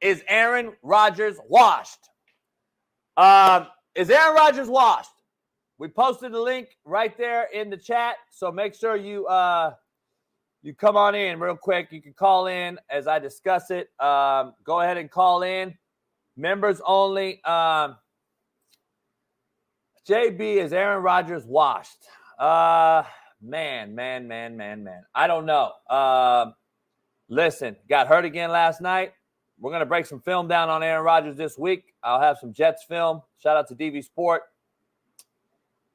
Is Aaron Rodgers washed? Is Aaron Rodgers washed? We posted the link right there in the chat, so make sure you come on in real quick. You can call in as I discuss it. Go ahead and call in. Members only. JB, is Aaron Rodgers washed? Man. I don't know. Listen, got hurt again last night. We're going to break some film down on Aaron Rodgers this week. I'll have some Jets film. Shout out to DV Sport.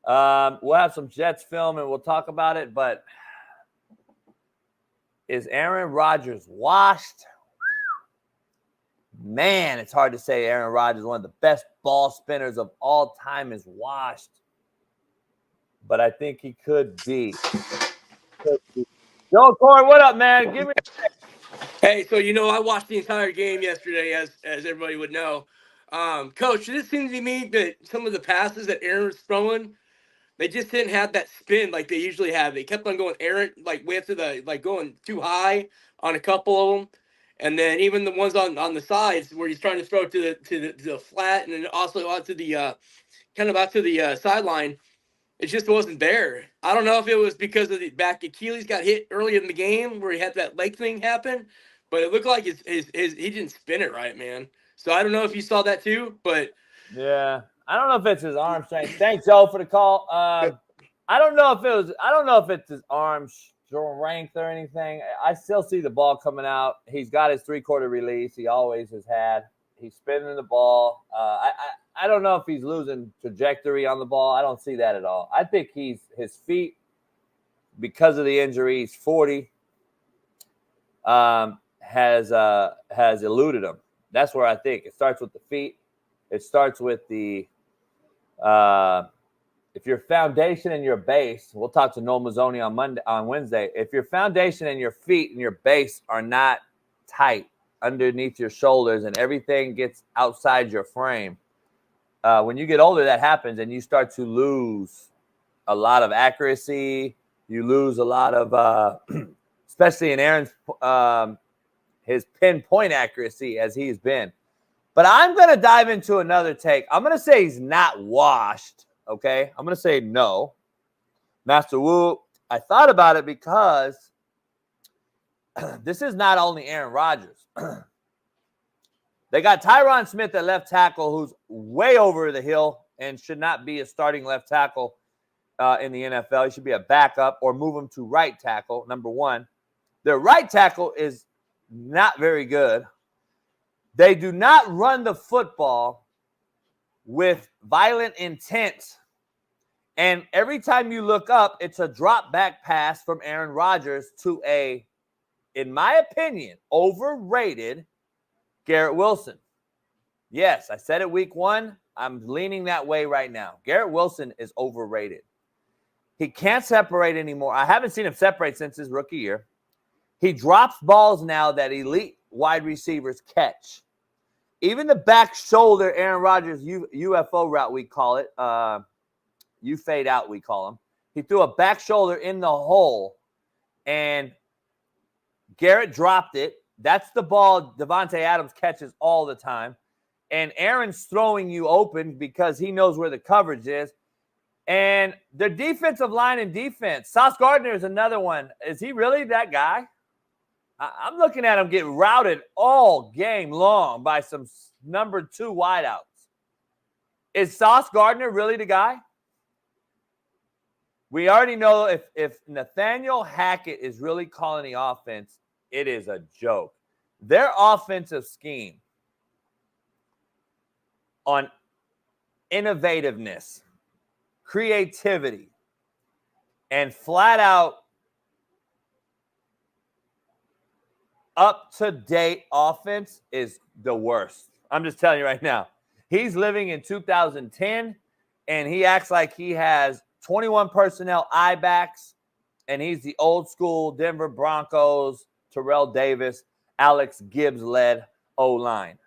We'll have some Jets film and we'll talk about it. But is Aaron Rodgers washed? Man, it's hard to say Aaron Rodgers, one of the best ball spinners of all time, is washed. But I think he could be. Yo, Corey, what up, man? Give me Hey, so I watched the entire game yesterday, as everybody would know. Coach, it seems to me that some of the passes that Aaron was throwing, they just didn't have that spin like they usually have. They kept on going way up to the going too high on a couple of them, and then even the ones on the sides where he's trying to throw to the flat and then also out to the kind of out to the sideline. It just wasn't there. I don't know if it was because of the back Achilles got hit early in the game where he had that leg thing happen, but it looked like his he didn't spin it right, man. So I don't know if you saw that too, but yeah, I don't know if it's his arm strength. Thanks, Joe, for the call. I don't know if it's his arm strength or anything. I still see the ball coming out. He's got his 3/4 release. He always has had. He's spinning the ball. I don't know if he's losing trajectory on the ball. I don't see that at all. I think his feet, because of the injury, he's 40, has eluded him. That's where I think it starts with the feet. It starts with the if your foundation and your base. We'll talk to Noel Mazzoni on Wednesday. If your foundation and your feet and your base are not tight underneath your shoulders and everything gets outside your frame. When you get older, that happens, and you start to lose a lot of accuracy. You lose a lot of, especially in Aaron's, his pinpoint accuracy as he's been. But I'm going to dive into another take. I'm going to say he's not washed, okay? I'm going to say no. Master Wu, I thought about it because this is not only Aaron Rodgers. They got Tyron Smith at left tackle, who's way over the hill and should not be a starting left tackle in the NFL. He should be a backup or move him to right tackle, number one. Their right tackle is not very good. They do not run the football with violent intent. And every time you look up, it's a drop back pass from Aaron Rodgers to a, in my opinion, overrated Garrett Wilson. Yes, I said it week one. I'm leaning that way right now. Garrett Wilson is overrated. He can't separate anymore. I haven't seen him separate since his rookie year. He drops balls now that elite wide receivers catch. Even the back shoulder Aaron Rodgers UFO route, we call it. You fade out, we call him. He threw a back shoulder in the hole, and Garrett dropped it. That's the ball Devonte Adams catches all the time. And Aaron's throwing you open because he knows where the coverage is. And the defensive line and defense. Sauce Gardner is another one. Is he really that guy? I'm looking at him get routed all game long by some number 2 wideouts. Is Sauce Gardner really the guy? We already know if Nathaniel Hackett is really calling the offense, it is a joke. Their offensive scheme on innovativeness, creativity, and flat out up-to-date offense is the worst. I'm just telling you right now. He's living in 2010, and he acts like he has 21 personnel eye backs, and he's the old-school Denver Broncos, Terrell Davis, Alex Gibbs-led O-line.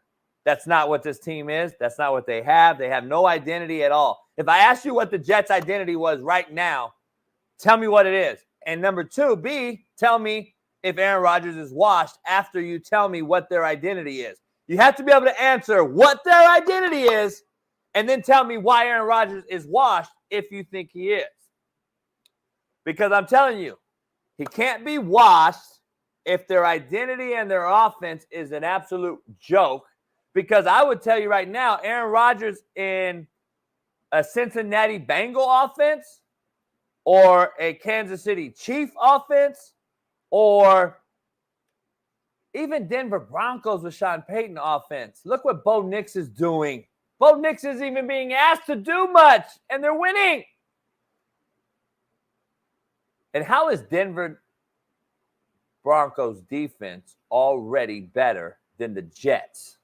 That's not what this team is. That's not what they have. They have no identity at all. If I asked you what the Jets' identity was right now, tell me what it is. And number 2, B, tell me if Aaron Rodgers is washed after you tell me what their identity is. You have to be able to answer what their identity is and then tell me why Aaron Rodgers is washed if you think he is. Because I'm telling you, he can't be washed if their identity and their offense is an absolute joke. Because I would tell you right now, Aaron Rodgers in a Cincinnati Bengal offense or a Kansas City Chief offense or even Denver Broncos with Sean Payton offense. Look what Bo Nix is doing. Bo Nix isn't even being asked to do much, and they're winning. And how is Denver Broncos defense already better than the Jets,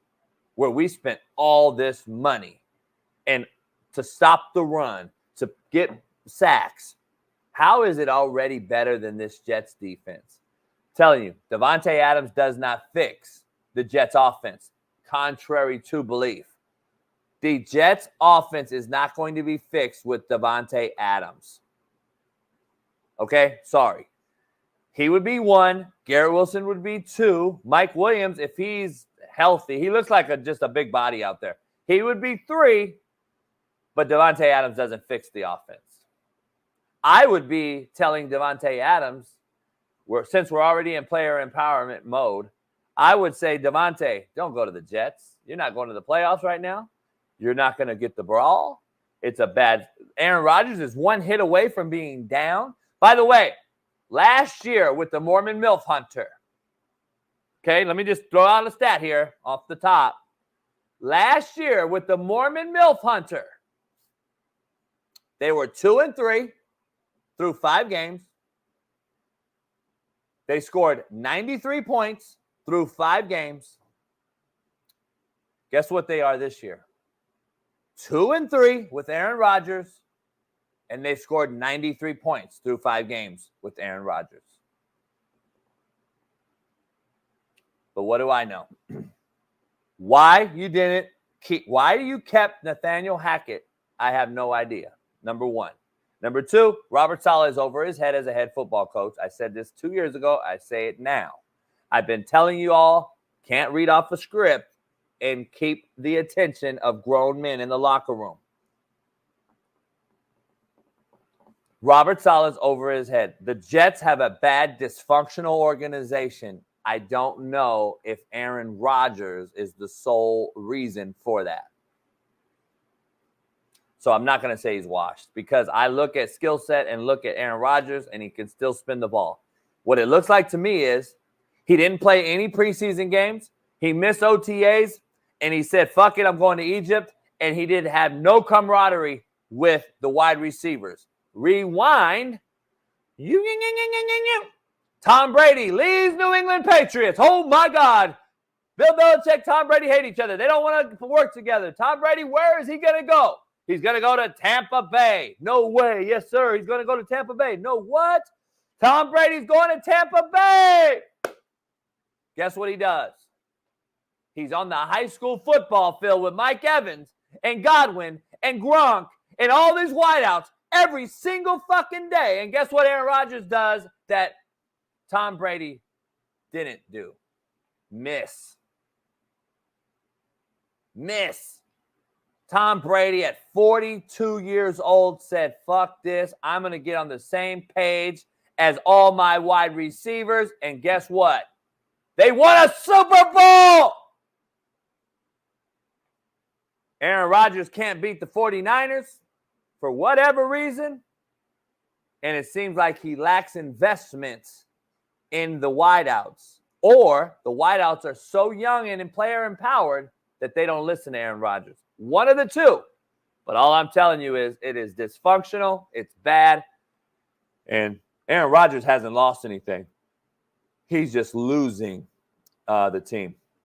where we spent all this money and to stop the run, to get sacks? How is it already better than this Jets defense? I'm telling you, Devonte Adams does not fix the Jets offense, contrary to belief. The Jets offense is not going to be fixed with Devonte Adams. Okay, sorry. He would be 1. Garrett Wilson would be 2. Mike Williams, if he's healthy, he looks like just a big body out there. He would be 3, but Devonte Adams doesn't fix the offense. I would be telling Devonte Adams, since we're already in player empowerment mode, I would say, Devonte, don't go to the Jets. You're not going to the playoffs right now. You're not going to get the brawl. It's a bad – Aaron Rodgers is 1 hit away from being down. By the way, last year with the Mormon MILF Hunter, okay, let me just throw out a stat here off the top. Last year with the Mormon MILF Hunter, they were 2-3 through 5 games. They scored 93 points through 5 games. Guess what they are this year? 2-3 with Aaron Rodgers, and they scored 93 points through 5 games with Aaron Rodgers. But what do I know? Why you kept Nathaniel Hackett, I have no idea. Number 1. Number 2, Robert Saleh is over his head as a head football coach. I said this 2 years ago. I say it now. I've been telling you all, can't read off a script and keep the attention of grown men in the locker room. Robert Saleh's over his head. The Jets have a bad, dysfunctional organization. I don't know if Aaron Rodgers is the sole reason for that. So I'm not going to say he's washed because I look at skill set and look at Aaron Rodgers, and he can still spin the ball. What it looks like to me is he didn't play any preseason games. He missed OTAs, and he said, fuck it, I'm going to Egypt. And he did have no camaraderie with the wide receivers. Rewind. Tom Brady leaves New England Patriots. Oh, my God. Bill Belichick, Tom Brady hate each other. They don't want to work together. Tom Brady, where is he going to go? He's going to go to Tampa Bay. No way. Yes, sir. He's going to go to Tampa Bay. No, what? Tom Brady's going to Tampa Bay. Guess what he does? He's on the high school football field with Mike Evans and Godwin and Gronk and all these wideouts every single fucking day. And guess what Aaron Rodgers does that Tom Brady didn't do? Miss. Tom Brady at 42 years old said, fuck this. I'm going to get on the same page as all my wide receivers. And guess what? They won a Super Bowl. Aaron Rodgers can't beat the 49ers for whatever reason. And it seems like he lacks investments in the wideouts. Or the wideouts are so young and player empowered that they don't listen to Aaron Rodgers. One of the two. But all I'm telling you is it is dysfunctional. It's bad. And Aaron Rodgers hasn't lost anything. He's just losing the team.